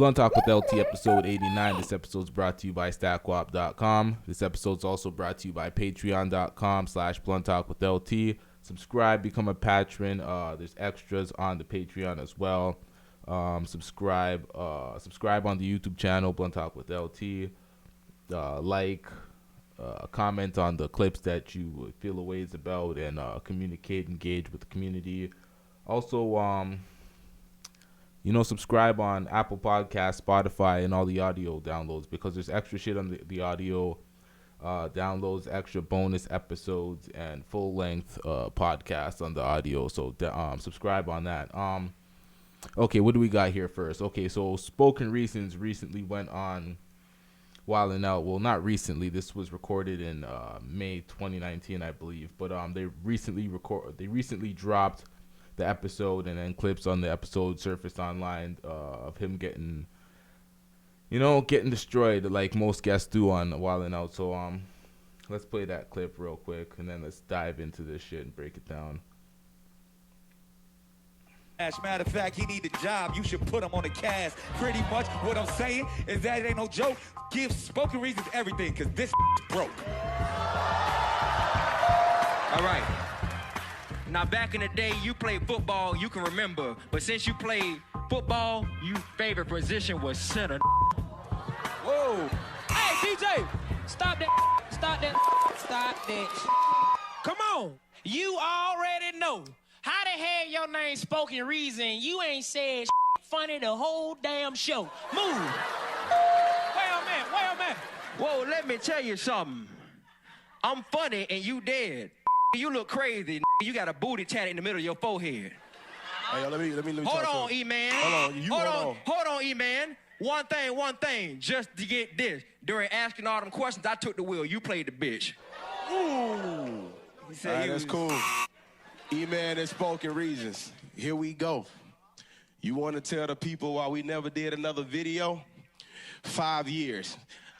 Blunt Talk with LT episode 89. This episode is brought to you by StackWap.com. This episode is also brought to you by Patreon.com/Blunt Talk with LT. Subscribe, become a patron. There's extras on the Patreon as well. Subscribe on the YouTube channel, Blunt Talk with LT. Comment on the clips that you feel a ways about, and engage with the community. Also, subscribe on Apple Podcasts, Spotify, and all the audio downloads, because there's extra shit on the audio downloads, extra bonus episodes, and full-length podcasts on the audio. So subscribe on that. Okay, what do we got here first? Okay, so Spoken Reasons recently went on Wildin' Out. Well, not recently. This was recorded in May 2019, I believe. But they recently dropped the episode, and then clips on the episode surfaced online of him getting destroyed like most guests do on Wildin' Out. So let's play that clip real quick, and then let's dive into this shit and break it down. As a matter of fact, he need a job. You should put him on the cast. Pretty much what I'm saying is that it ain't no joke. Give Spoken Reasons everything, because this broke. All right. Now, back in the day, you played football, you can remember. But since you played football, your favorite position was center. Whoa. Hey, DJ, stop that. Stop that. Stop that. Come on. You already know. How the hell your name Spoken Reason? You ain't said funny the whole damn show. Move. Wait a minute. Whoa, let me tell you something. I'm funny and you dead. You look crazy. You got a booty tat in the middle of your forehead. Hey, yo, let me Hold on, E-Man. Hold on, E-Man. One thing. Just to get this. During asking all them questions, I took the wheel. You played the bitch. Ooh. He said all right, that's cool. E-Man and Spoken Reasons. Here we go. You want to tell the people why we never did another video? 5 years.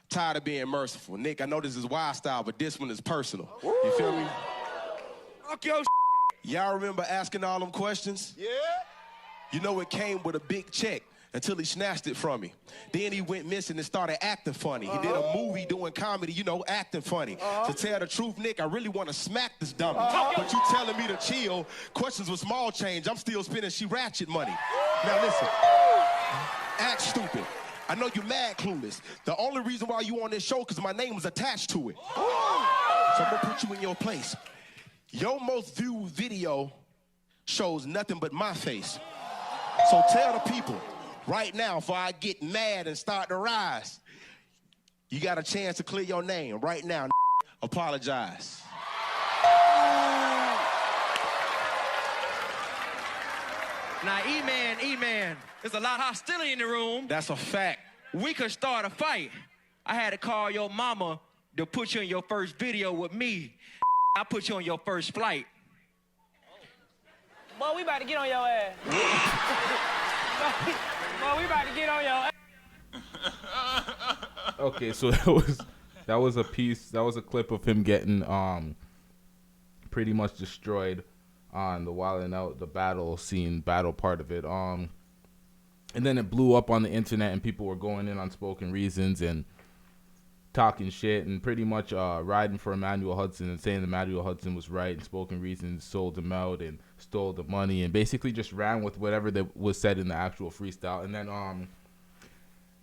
Tired of being merciful. Nick, I know this is wild style, but this one is personal. Ooh. You feel me? Fuck your Y'all remember asking all them questions? Yeah. You know it came with a big check until he snatched it from me. Then he went missing and started acting funny. He did a movie doing comedy, acting funny. To tell the truth, Nick, I really want to smack this dummy. But you telling me to chill, questions with small change, I'm still spending she ratchet money. Now listen, act stupid. I know you mad clueless. The only reason why you on this show because my name is attached to it. So I'm gonna put you in your place. Your most viewed video shows nothing but my face. So tell the people right now, before I get mad and start to rise, you got a chance to clear your name right now. Apologize. Now, E-Man, there's a lot of hostility in the room. That's a fact. We could start a fight. I had to call your mama to put you in your first video with me. I put you on your first flight. Boy, we about to get on your ass. Boy, we about to get on your ass. Okay, so that was a clip of him getting pretty much destroyed on the Wildin' Out, the battle part of it. And then it blew up on the internet, and people were going in on Spoken Reasons and talking shit and pretty much riding for Emmanuel Hudson and saying Emmanuel Hudson was right and Spoken Reasons sold him out and stole the money, and basically just ran with whatever that was said in the actual freestyle. And then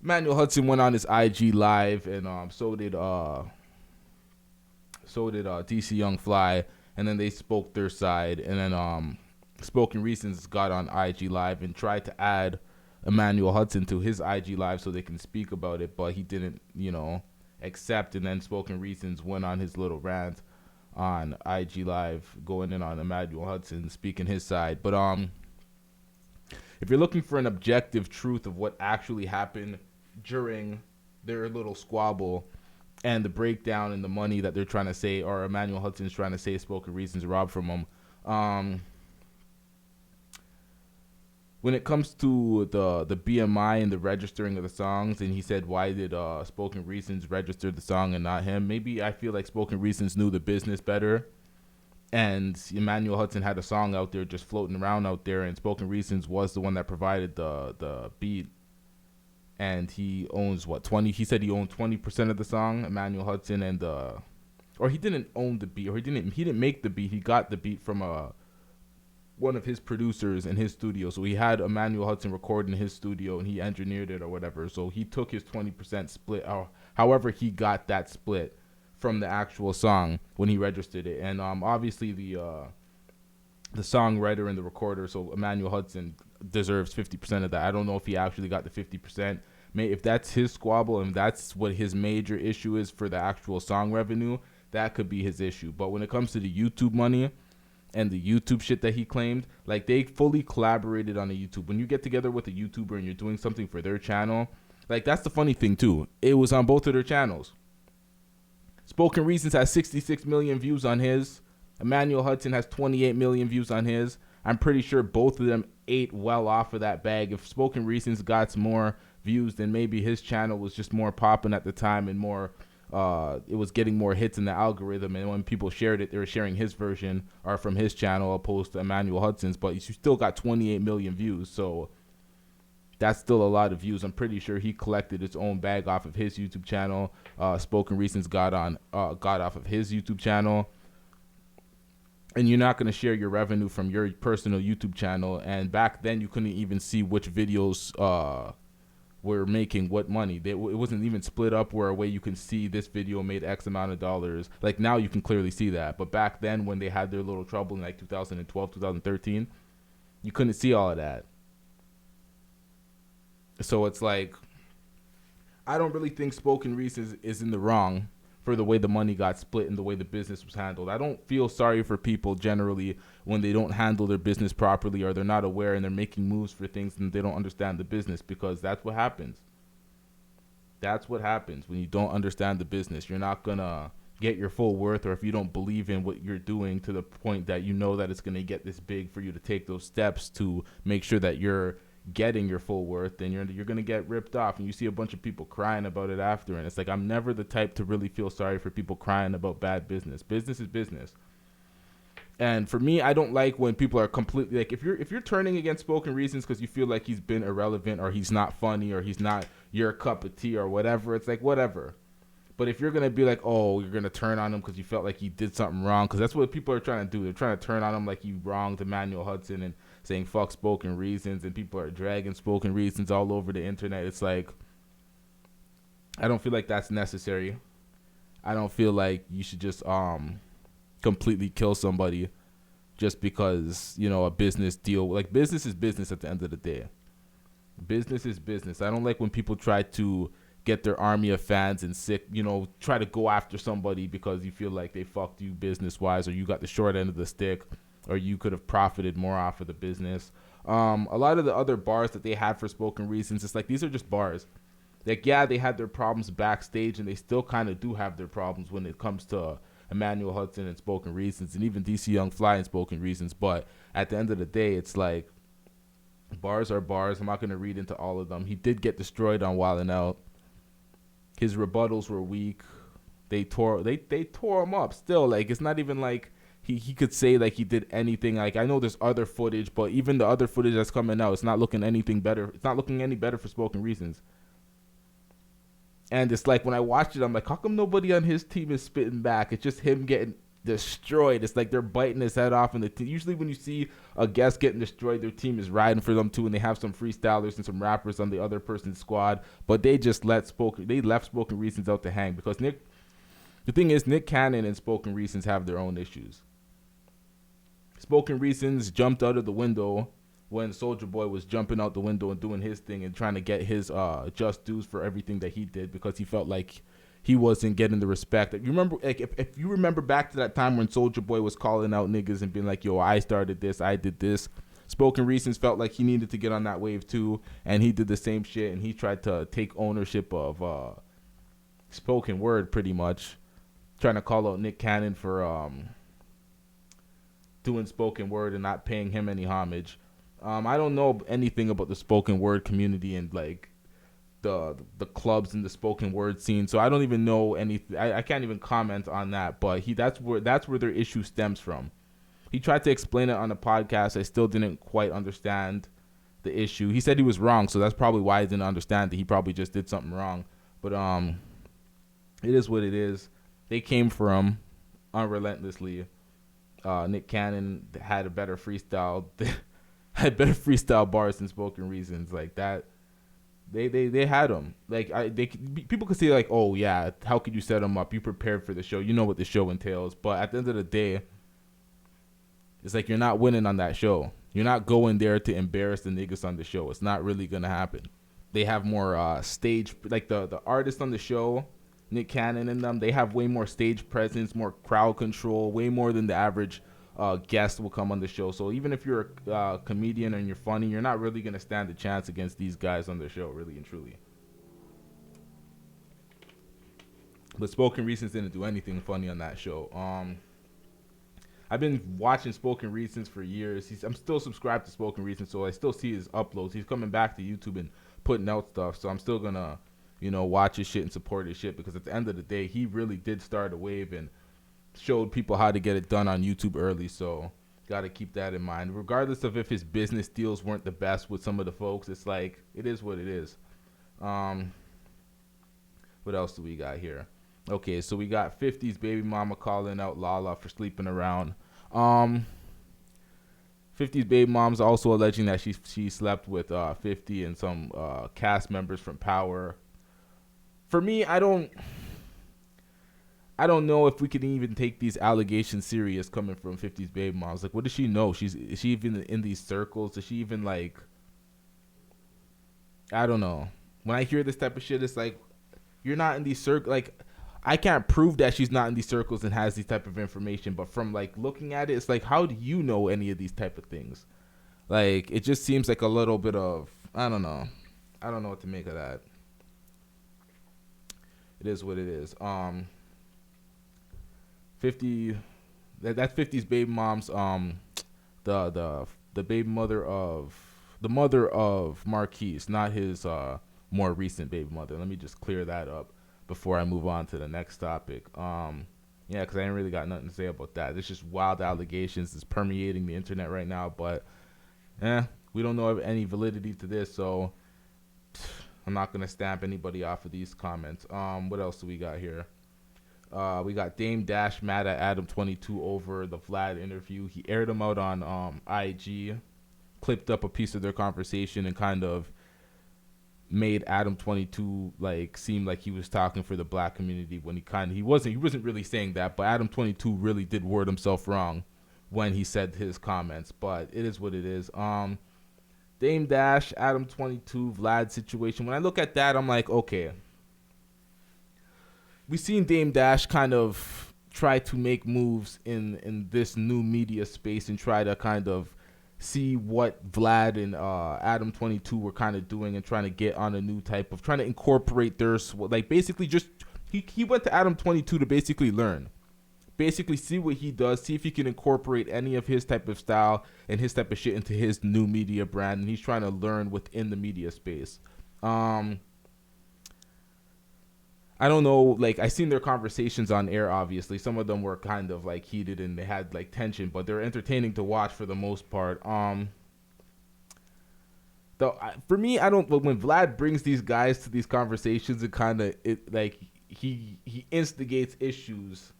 Emmanuel Hudson went on his IG live, and so did DC Young Fly, and then they spoke their side, and then Spoken Reasons got on IG live and tried to add Emmanuel Hudson to his IG live so they can speak about it, but he didn't, accept. And then Spoken Reasons went on his little rant on IG live, going in on Emmanuel Hudson, speaking his side. But if you're looking for an objective truth of what actually happened during their little squabble and the breakdown and the money that they're trying to say, or Emmanuel Hudson's trying to say Spoken Reasons robbed from him, when it comes to the BMI and the registering of the songs, and he said, why did Spoken Reasons register the song and not him? Maybe I feel like Spoken Reasons knew the business better, and Emmanuel Hudson had a song out there just floating around out there, and Spoken Reasons was the one that provided the beat and he owns 20. He said he owned 20% of the song, Emmanuel Hudson, and or he didn't own the beat, or he didn't make the beat. He got the beat from one of his producers in his studio. So he had Emmanuel Hudson record in his studio, and he engineered it or whatever. So he took his 20% split, or however he got that split from the actual song when he registered it. And obviously the songwriter and the recorder, so Emmanuel Hudson, deserves 50% of that. I don't know if he actually got the 50%. If that's his squabble and that's what his major issue is for the actual song revenue, that could be his issue. But when it comes to the YouTube money and the YouTube shit that he claimed, like, they fully collaborated on the YouTube. When you get together with a YouTuber and you're doing something for their channel, like, that's the funny thing too. It was on both of their channels. Spoken Reasons has 66 million views on his. Emmanuel Hudson has 28 million views on his. I'm pretty sure both of them ate well off of that bag. If Spoken Reasons got more views, then maybe his channel was just more popping at the time and more, it was getting more hits in the algorithm. And when people shared it, they were sharing his version or from his channel opposed to Emmanuel Hudson's. But you still got 28 million views, so that's still a lot of views. I'm pretty sure he collected his own bag off of his YouTube channel. Spoken Reasons got off of his YouTube channel. And you're not going to share your revenue from your personal YouTube channel. And back then, you couldn't even see which videos were making what money. It wasn't even split up where a way you can see this video made X amount of dollars. Like, now you can clearly see that. But back then, when they had their little trouble in like 2012, 2013, you couldn't see all of that. So it's like, I don't really think Spoken Reasons is in the wrong for the way the money got split and the way the business was handled. I don't feel sorry for people generally when they don't handle their business properly or they're not aware and they're making moves for things and they don't understand the business, because that's what happens. That's what happens when you don't understand the business. You're not going to get your full worth, or if you don't believe in what you're doing to the point that you know that it's going to get this big for you to take those steps to make sure that you're getting your full worth, then you're going to get ripped off. And you see a bunch of people crying about it after, and it's like, I'm never the type to really feel sorry for people crying about bad business. Business is business. And for me, I don't like when people are completely like, if you're turning against Spoken Reasons because you feel like he's been irrelevant or he's not funny or he's not your cup of tea or whatever, it's like, whatever. But if you're going to be like, oh, you're going to turn on him because you felt like he did something wrong, because that's what people are trying to do. They're trying to turn on him like he wronged Emmanuel Hudson and saying fuck Spoken Reasons, and people are dragging Spoken Reasons all over the internet. It's like, I don't feel like that's necessary. I don't feel like you should just completely kill somebody just because, you know, a business deal. Like, business is business at the end of the day. Business is business. I don't like when people try to get their army of fans and try to go after somebody because you feel like they fucked you business-wise, or you got the short end of the stick, or you could have profited more off of the business. A lot of the other bars that they had for Spoken Reasons, it's like, these are just bars. Like, yeah, they had their problems backstage, and they still kind of do have their problems when it comes to Emmanuel Hudson and Spoken Reasons, and even DC Young Fly and Spoken Reasons. But at the end of the day, it's like, bars are bars. I'm not going to read into all of them. He did get destroyed on Wild 'N Out. His rebuttals were weak. They tore him up still. Like, it's not even like he could say like he did anything. Like, I know there's other footage, but even the other footage that's coming out, it's not looking anything better. It's not looking any better for Spoken Reasons. And it's like, when I watched it, I'm like, how come nobody on his team is spitting back? It's just him getting destroyed. It's like they're biting his head off. And usually when you see a guest getting destroyed, their team is riding for them too, and they have some freestylers and some rappers on the other person's squad. But they just left Spoken Reasons out to hang, because the thing is, Nick Cannon and Spoken Reasons have their own issues. Spoken Reasons jumped out of the window when Soulja Boy was jumping out the window and doing his thing and trying to get his just dues for everything that he did, because he felt like he wasn't getting the respect. You remember, like, if you remember back to that time when Soulja Boy was calling out niggas and being like, yo, I started this, I did this. Spoken Reasons felt like he needed to get on that wave too, and he did the same shit, and he tried to take ownership of spoken word, pretty much, trying to call out Nick Cannon for doing spoken word and not paying him any homage. I don't know anything about the spoken word community and like the clubs in the spoken word scene, so I don't even know anything. I can't even comment on that. But that's where their issue stems from. He tried to explain it on the podcast. I still didn't quite understand the issue. He said he was wrong, so that's probably why he didn't understand that he probably just did something wrong. But it is what it is. They came for him unrelentlessly. Nick Cannon had a better freestyle, had better freestyle bars than Spoken Reasons. Like that, they had him. Like people could say like, oh yeah, how could you set him up? You prepared for the show. You know what the show entails. But at the end of the day, it's like you're not winning on that show. You're not going there to embarrass the niggas on the show. It's not really gonna happen. They have more stage, like the artists on the show, Nick Cannon and them. They have way more stage presence, more crowd control, way more than the average guest will come on the show. So even if you're a comedian and you're funny, you're not really gonna stand a chance against these guys on the show, really and truly. But Spoken Reasons didn't do anything funny on that show. I've been watching Spoken Reasons for years. I'm still subscribed to Spoken Reasons, so I still see his uploads. He's coming back to YouTube and putting out stuff, so I'm still gonna, watch his shit and support his shit, because at the end of the day, he really did start a wave and showed people how to get it done on YouTube early, so gotta keep that in mind. Regardless of if his business deals weren't the best with some of the folks, it's like, it is what it is. What else do we got here? Okay, so we got 50's baby mama calling out Lala for sleeping around. 50's baby mom's also alleging that she slept with 50 and some cast members from Power. For me, I don't know if we can even take these allegations serious coming from 50's baby moms. Like, what does she know? Is she even in these circles? Does she even, like, I don't know. When I hear this type of shit, it's like, you're not in these circles. Like, I can't prove that she's not in these circles and has these type of information, but from like looking at it, it's like, how do you know any of these type of things? Like, it just seems like a little bit of, I don't know what to make of that. It is what it is. 50, that's 50's baby mom's, the baby mother of, the mother of Marquise, not his more recent baby mother. Let me just clear that up before I move on to the next topic. Yeah, because I ain't really got nothing to say about that. It's just wild allegations that's permeating the internet right now, but we don't know of any validity to this, so I'm not going to stamp anybody off of these comments. What else do we got here? We got Dame Dash mad at Adam22 over the Vlad interview. He aired him out on IG, clipped up a piece of their conversation, and kind of made Adam22 like seem like he was talking for the black community when he wasn't really saying that. But Adam22 really did word himself wrong when he said his comments. But it is what it is. Dame Dash, Adam22, Vlad situation. When I look at that, I'm like, okay. We've seen Dame Dash kind of try to make moves in this new media space and try to kind of see what Vlad and Adam22 were kind of doing and trying to get on a new type of, trying to incorporate their, like, basically just, he went to Adam22 to basically learn. Basically see what he does, see if he can incorporate any of his type of style and his type of shit into his new media brand, and he's trying to learn within the media space. I don't know, like, I seen their conversations on air, obviously. Some of them were kind of, like, heated and they had, like, tension, but they're entertaining to watch for the most part. For me, when Vlad brings these guys to these conversations, it kind of, like, he instigates issues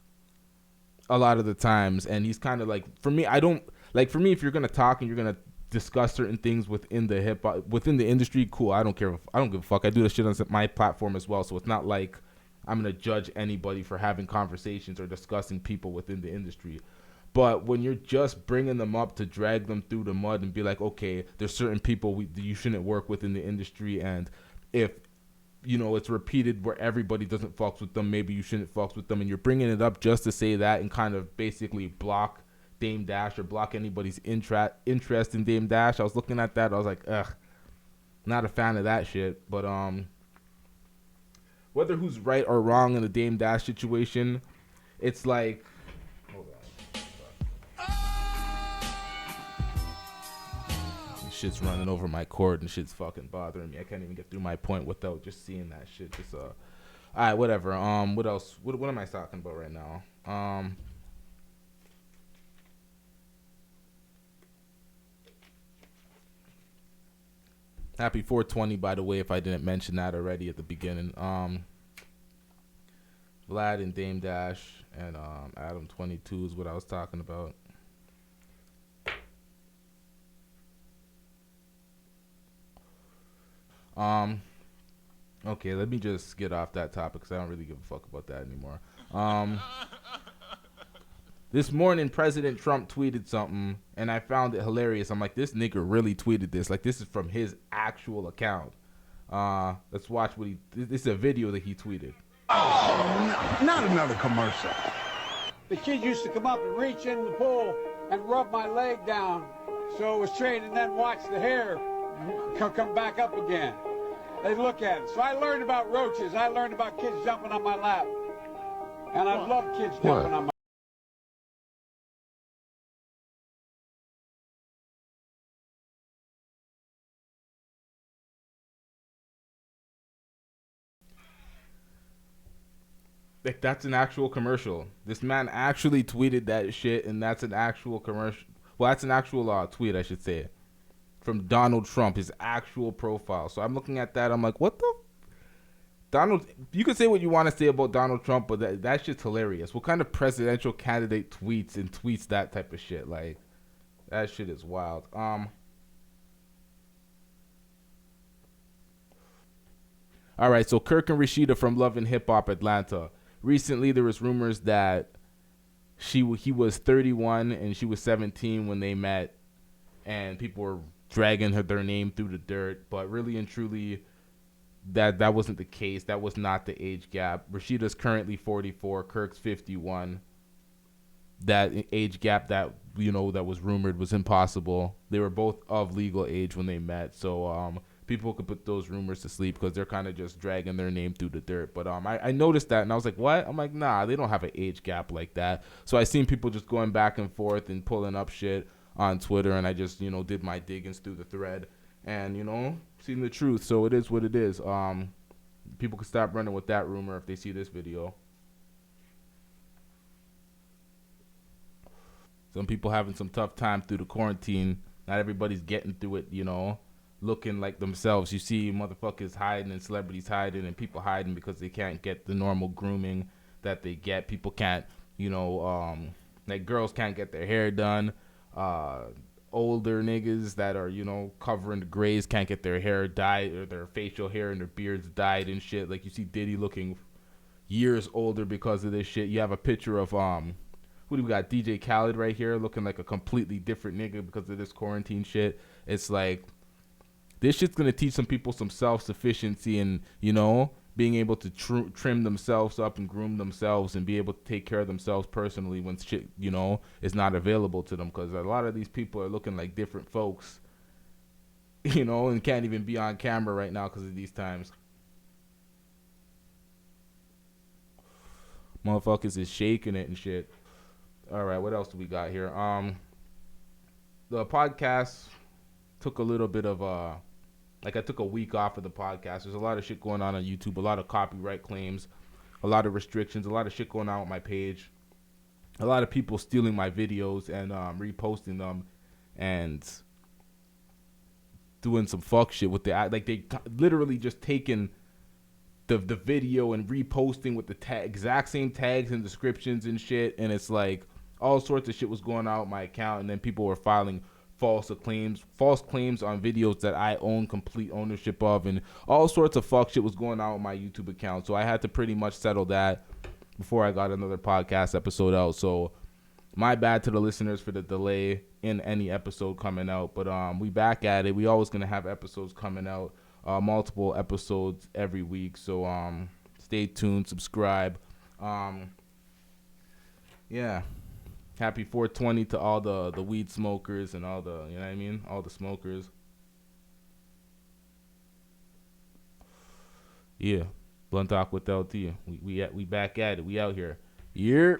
a lot of the times, and he's kind of, like, for me, if you're going to talk and you're going to discuss certain things within the hip-hop, within the industry, cool, I don't give a fuck. I do this shit on my platform as well, so it's not like I'm going to judge anybody for having conversations or discussing people within the industry. But when you're just bringing them up to drag them through the mud and be like, okay, there's certain people you shouldn't work with in the industry, and if, it's repeated where everybody doesn't fucks with them, maybe you shouldn't fucks with them, and you're bringing it up just to say that and kind of basically block Dame Dash or block anybody's interest in Dame Dash. I was looking at that, I was like, ugh, not a fan of that shit. But whether who's right or wrong in the Dame Dash situation, it's like, hold on, this shit's running over my cord and shit's fucking bothering me. I can't even get through my point without just seeing that shit. Just all right, whatever. What else? What am I talking about right now? Happy 420, by the way, if I didn't mention that already at the beginning. Vlad and Dame Dash and Adam 22 is what I was talking about. Okay, let me just get off that topic because I don't really give a fuck about that anymore. This morning, President Trump tweeted something, and I found it hilarious. I'm like, this nigga really tweeted this. Like, this is from his actual account. Let's watch what this is a video that he tweeted. Oh, no, not another commercial. The kid used to come up and reach in the pool and rub my leg down so it was straight and then watch the hair come back up again. They'd look at it. So I learned about roaches. I learned about kids jumping on my lap. And I love kids jumping on my Like, that's an actual commercial. This man actually tweeted that shit, and that's an actual commercial. Well, that's an actual tweet, I should say, from Donald Trump, his actual profile. So I'm looking at that. I'm like, what the? Donald, you can say what you want to say about Donald Trump, but that shit's hilarious. What kind of presidential candidate tweets that type of shit? Like, that shit is wild. All right, so Kirk and Rashida from Love and Hip Hop Atlanta. Recently, there was rumors that he was 31 and she was 17 when they met, and people were dragging their name through the dirt. But really and truly, that wasn't the case. That was not the age gap. Rashida's currently 44. Kirk's 51. That age gap that was rumored was impossible. They were both of legal age when they met. So people could put those rumors to sleep because they're kind of just dragging their name through the dirt. But I noticed that, and I was like, what? I'm like, nah, they don't have an age gap like that. So I seen people just going back and forth and pulling up shit on Twitter, and I just, did my diggings through the thread and, seen the truth. So it is what it is. People can stop running with that rumor if they see this video. Some people having some tough time through the quarantine. Not everybody's getting through it, looking like themselves. You see motherfuckers hiding and celebrities hiding and people hiding because they can't get the normal grooming that they get. People can't, like girls can't get their hair done. Older niggas that are, covering the grays can't get their hair dyed or their facial hair and their beards dyed and shit. Like, you see Diddy looking years older because of this shit. You have a picture of, who do we got? DJ Khaled right here looking like a completely different nigga because of this quarantine shit. It's like, this shit's going to teach some people some self-sufficiency and, being able to trim themselves up and groom themselves and be able to take care of themselves personally when shit, is not available to them. Because a lot of these people are looking like different folks, and can't even be on camera right now because of these times. Motherfuckers is shaking it and shit. All right, what else do we got here? The podcast took a little bit of I took a week off of the podcast. There's a lot of shit going on YouTube, a lot of copyright claims, a lot of restrictions, a lot of shit going on with my page, a lot of people stealing my videos and reposting them and doing some fuck shit with they literally just taking the video and reposting with the exact same tags and descriptions and shit, and it's like all sorts of shit was going on with my account, and then people were filing false claims on videos that I own complete ownership of, and all sorts of fuck shit was going on with my YouTube account. So I had to pretty much settle that before I got another podcast episode out. So my bad to the listeners for the delay in any episode coming out, but we back at it. We always gonna have episodes coming out, multiple episodes every week. So stay tuned, subscribe. Yeah. Happy 420 to all the weed smokers and all the, all the smokers. Yeah, Blunt Talk with LT. We back at it. We out here. Yeah.